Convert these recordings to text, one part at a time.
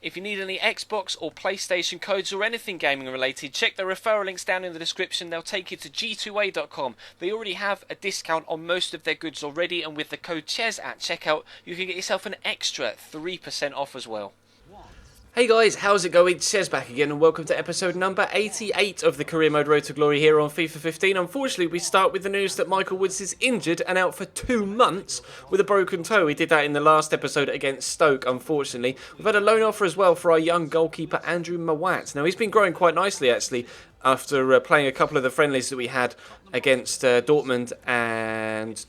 If you need any Xbox or PlayStation codes or anything gaming related, check the referral links down in the description. They'll take you to g2a.com. They already have a discount on most of their goods already, and with the code CHES at checkout, you can get yourself an extra 3% off as well. Hey guys, how's it going? Chez back again, and welcome to episode number 88 of the Career Mode Road to Glory here on FIFA 15. Unfortunately, we start with the news that Michael Woods is injured and out for 2 months with a broken toe. He did that in the last episode against Stoke, unfortunately. We've had a loan offer as well for our young goalkeeper, Andrew Mawat. Now, he's been growing quite nicely, actually, after playing a couple of the friendlies that we had against Dortmund and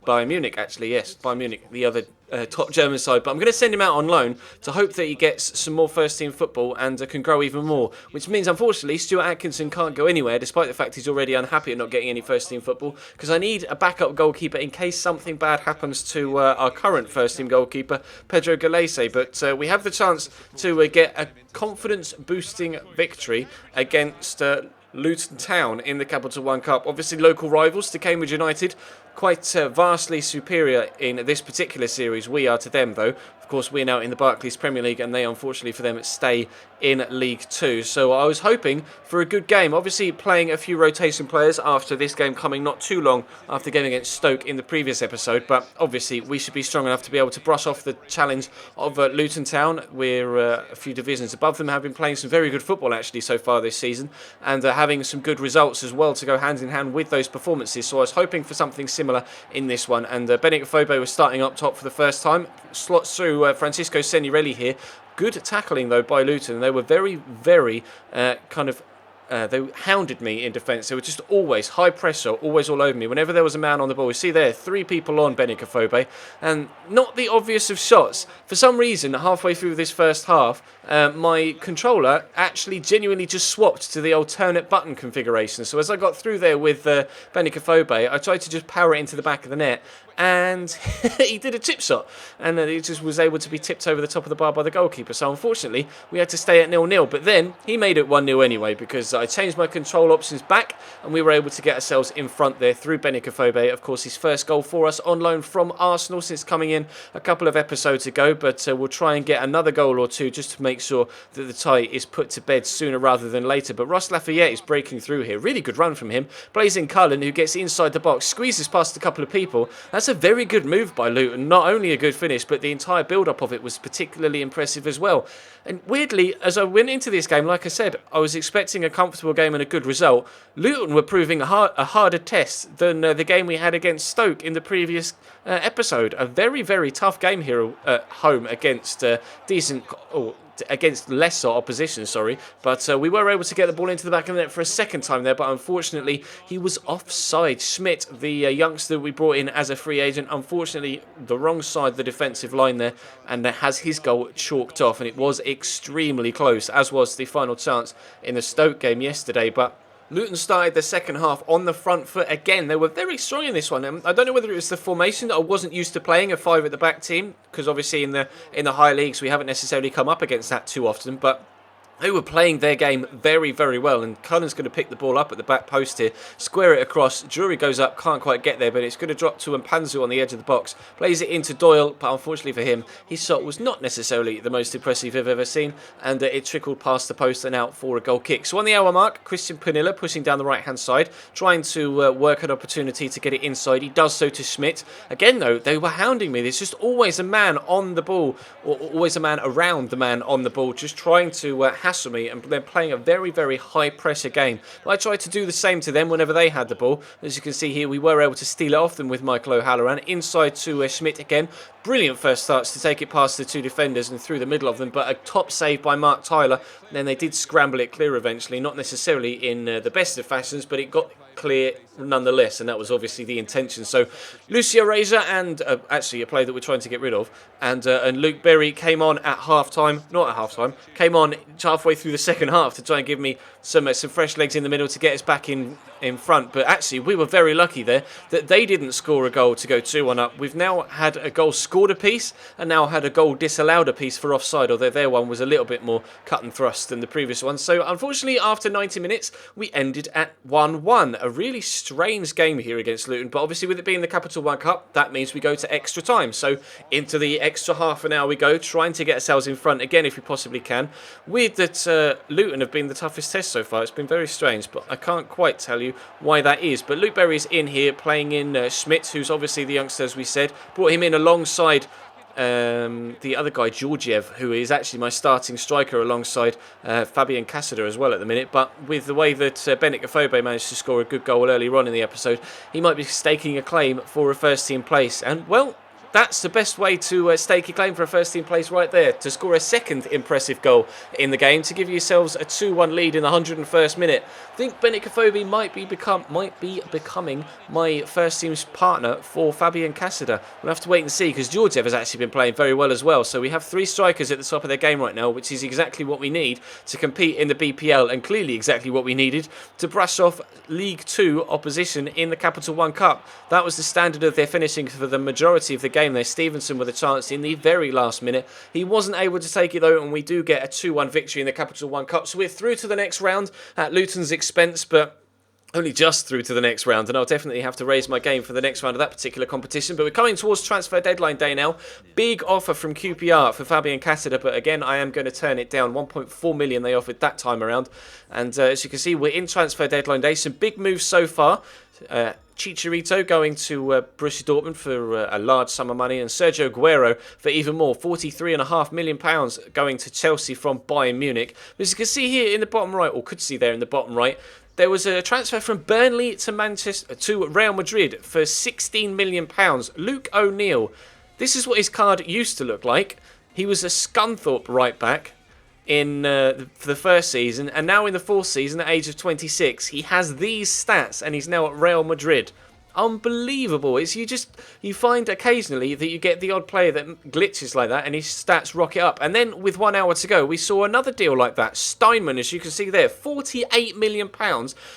Bayern Munich, actually, yes, Bayern Munich, the other top German side. But I'm going to send him out on loan to hope that he gets some more first-team football and can grow even more, which means, unfortunately, Stuart Atkinson can't go anywhere, despite the fact he's already unhappy at not getting any first-team football, because I need a backup goalkeeper in case something bad happens to our current first-team goalkeeper, Pedro Galese. But we have the chance to get a confidence-boosting victory against Luton Town in the Capital One Cup. Obviously, local rivals to Cambridge United, quite vastly superior in this particular series. We are to them, though. Of course, we're now in the Barclays Premier League, and they, unfortunately for them, stay in League Two. So I was hoping for a good game. Obviously, playing a few rotation players after this game coming not too long after game against Stoke in the previous episode. But obviously, we should be strong enough to be able to brush off the challenge of Luton Town. We're a few divisions above them, have been playing some very good football, actually, so far this season, and having some good results as well to go hand in hand with those performances. So I was hoping for something similar in this one. And Benik Afobe was starting up top for the first time. Slots through Francisco Senirelli here. Good tackling, though, by Luton. They were very, very they hounded me in defence. They were just always high pressure, always all over me. Whenever there was a man on the ball, you see there, 3 people on Benik Afobe, and not the obvious of shots. For some reason, halfway through this first half, my controller actually genuinely just swapped to the alternate button configuration. So as I got through there with Benik Afobe, I tried to just power it into the back of the net, and he did a chip shot, and it just was able to be tipped over the top of the bar by the goalkeeper. So unfortunately, we had to stay at 0-0. But then he made it 1-0 anyway, because I changed my control options back, and we were able to get ourselves in front there through Benik Afobe. Of course, his first goal for us on loan from Arsenal since coming in a couple of episodes ago. But we'll try and get another goal or two just to make sure that the tie is put to bed sooner rather than later. But Ross Lafayette is breaking through here. Really good run from him. Blazing Cullen, who gets inside the box, squeezes past a couple of people. That's a very good move by Luton. Not only a good finish, but the entire build-up of it was particularly impressive as well. And weirdly, as I went into this game, like I said, I was expecting a comfortable game and a good result. Luton were proving a harder test than the game we had against Stoke in the previous episode. A very, very tough game here at home against against lesser opposition, but we were able to get the ball into the back of the net for a second time there, but unfortunately he was offside. Schmidt, the youngster we brought in as a free agent, unfortunately the wrong side of the defensive line there, and has his goal chalked off, and it was extremely close, as was the final chance in the Stoke game yesterday. But Luton started the second half on the front foot again. They were very strong in this one. I don't know whether it was the formation that I wasn't used to playing, a 5 at the back team, because obviously in the higher leagues we haven't necessarily come up against that too often, but they were playing their game very, very well, and Cullen's going to pick the ball up at the back post here, square it across. Drury goes up, can't quite get there, but it's going to drop to Mpanzu on the edge of the box. Plays it into Doyle, but unfortunately for him, his shot was not necessarily the most impressive I've ever seen, and it trickled past the post and out for a goal kick. So on the hour mark, Christian Pernilla pushing down the right-hand side, trying to work an opportunity to get it inside. He does so to Schmidt. Again, though, they were hounding me. There's just always a man on the ball, or always a man around the man on the ball, just trying to hassle me, and they're playing a very, very high pressure game. But I tried to do the same to them whenever they had the ball. As you can see here, we were able to steal it off them with Michael O'Halloran. Inside to Schmidt again. Brilliant first starts to take it past the 2 defenders and through the middle of them, but a top save by Mark Tyler. And then they did scramble it clear eventually, not necessarily in the best of fashions, but it got clear nonetheless, and that was obviously the intention. So Lucio Reza and actually a player that we're trying to get rid of, and Luke Berry came on at half-time, not at half-time, came on halfway through the second half to try and give me some fresh legs in the middle to get us back in in front, but actually we were very lucky there that they didn't score a goal to go 2-1 up. We've now had a goal scored apiece and now had a goal disallowed apiece for offside, although their one was a little bit more cut and thrust than the previous one. So unfortunately, after 90 minutes, we ended at 1-1. A really strange game here against Luton, but obviously with it being the Capital One Cup, that means we go to extra time. So into the extra half an hour we go, trying to get ourselves in front again if we possibly can. Weird that Luton have been the toughest test so far. It's been very strange, but I can't quite tell you why that is. But Luke Berry's in here playing in Schmidt, who's obviously the youngster, as we said. Brought him in alongside the other guy, Georgiev, who is actually my starting striker alongside Fabian Cassada as well at the minute. But with the way that Benik Afobe managed to score a good goal earlier on in the episode, he might be staking a claim for a first team place. And well, that's the best way to stake a claim for a first team place right there, to score a second impressive goal in the game to give yourselves a 2-1 lead in the 101st minute. I think Benik Afobe might be becoming my first team's partner for Fabian Cassada. We'll have to wait and see, because Georgiev has actually been playing very well as well. So we have 3 strikers at the top of their game right now, which is exactly what we need to compete in the BPL, and clearly exactly what we needed to brush off League 2 opposition in the Capital One Cup. That was the standard of their finishing for the majority of the game there. Stevenson with a chance in the very last minute. He wasn't able to take it though, and we do get a 2-1 victory in the Capital One Cup. So we're through to the next round at Luton's expense, but only just through to the next round, and I'll definitely have to raise my game for the next round of that particular competition. But we're coming towards transfer deadline day now. Big offer from QPR for Fabian Cassada, but again, I am going to turn it down. 1.4 million they offered that time around. And as you can see, we're in transfer deadline day. Some big moves so far. Chicharito going to Borussia Dortmund for a large sum of money, and Sergio Aguero for even more, £43.5 million going to Chelsea from Bayern Munich. But as you can see here in the bottom right, or could see there in the bottom right, there was a transfer from Burnley to Real Madrid for £16 million. Luke O'Neill. This is what his card used to look like. He was a Scunthorpe right back in the first season, and now in the fourth season at age of 26 he has these stats, and he's now at Real Madrid. Unbelievable. It's you find occasionally that you get the odd player that glitches like that and his stats rocket up. And then with 1 hour to go, we saw another deal like that. Steinman, as you can see there, £48 million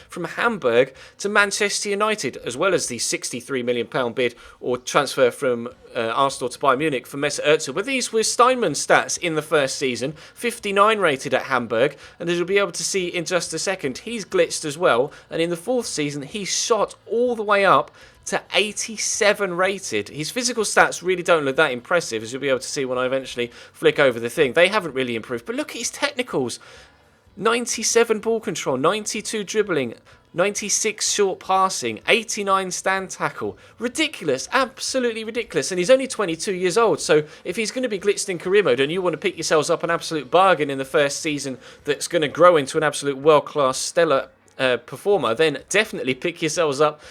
from Hamburg to Manchester United, as well as the £63 million bid or transfer from Arsenal to Bayern Munich for Mesut Ozil. But these were Steinman's stats in the first season, 59 rated at Hamburg, and as you'll be able to see in just a second, he's glitched as well, and in the fourth season he shot all the way up to 87 rated. His physical stats really don't look that impressive, as you'll be able to see when I eventually flick over the thing. They haven't really improved, but look at his technicals. 97 ball control, 92 dribbling, 96 short passing, 89 stand tackle. Ridiculous, absolutely ridiculous. And he's only 22 years old, so if he's going to be glitched in career mode and you want to pick yourselves up an absolute bargain in the first season that's going to grow into an absolute world-class stellar performer, then definitely pick yourselves up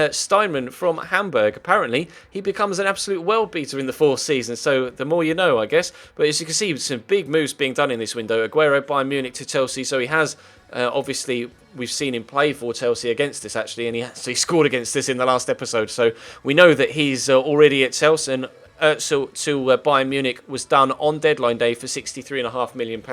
Steinman from Hamburg. Apparently he becomes an absolute world beater in the fourth season, so the more you know, I guess. But as you can see, some big moves being done in this window. Aguero, Bayern Munich to Chelsea, so he has obviously, we've seen him play for Chelsea against us actually, and he actually scored against us in the last episode, so we know that he's already at Chelsea. And Ozil to Bayern Munich was done on deadline day for £63.5 million.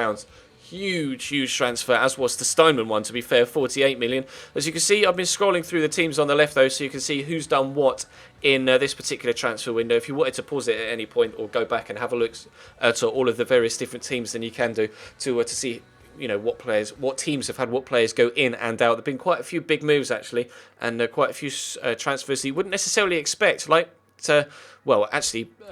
Huge transfer, as was the Steinman one, to be fair, 48 million. As you can see, I've been scrolling through the teams on the left though, so you can see who's done what in this particular transfer window. If you wanted to pause it at any point or go back and have a look at all of the various different teams, then you can do to see, you know, what teams have had what players go in and out. There've been quite a few big moves actually, and quite a few transfers that you wouldn't necessarily expect, like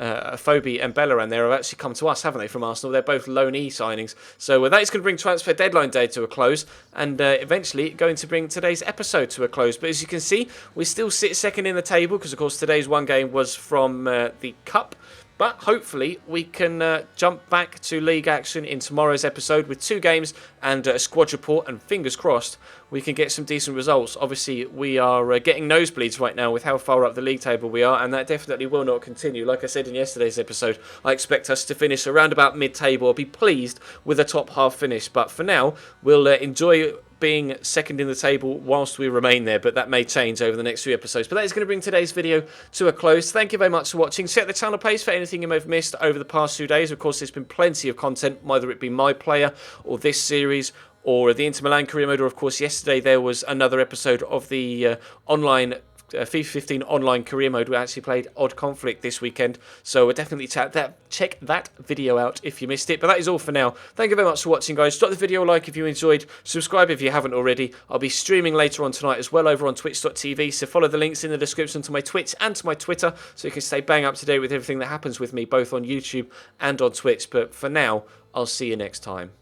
Afobe and Bellerin there have actually come to us, haven't they, from Arsenal? They're both loanee signings. So that is going to bring transfer deadline day to a close, and eventually going to bring today's episode to a close. But as you can see, we still sit second in the table, because of course today's one game was from the Cup. But hopefully we can jump back to league action in tomorrow's episode with 2 games and a squad report, and fingers crossed we can get some decent results. Obviously we are getting nosebleeds right now with how far up the league table we are, and that definitely will not continue. Like I said in yesterday's episode, I expect us to finish around about mid-table. I'll be pleased with a top half finish, but for now we'll enjoy being second in the table whilst we remain there, but that may change over the next few episodes. But that is going to bring today's video to a close. Thank you very much for watching. Check the channel page for anything you may have missed over the past few days. Of course, there's been plenty of content, whether it be my player or this series or the Inter Milan career mode, or of course yesterday there was another episode of the online FIFA 15 online career mode. We actually played Odd Conflict this weekend, so definitely check that video out if you missed it. But that is all for now. Thank you very much for watching, guys. Drop the video a like if you enjoyed, subscribe if you haven't already. I'll be streaming later on tonight as well over on twitch.tv, so follow the links in the description to my Twitch and to my Twitter so you can stay bang up to date with everything that happens with me both on YouTube and on Twitch. But for now, I'll see you next time.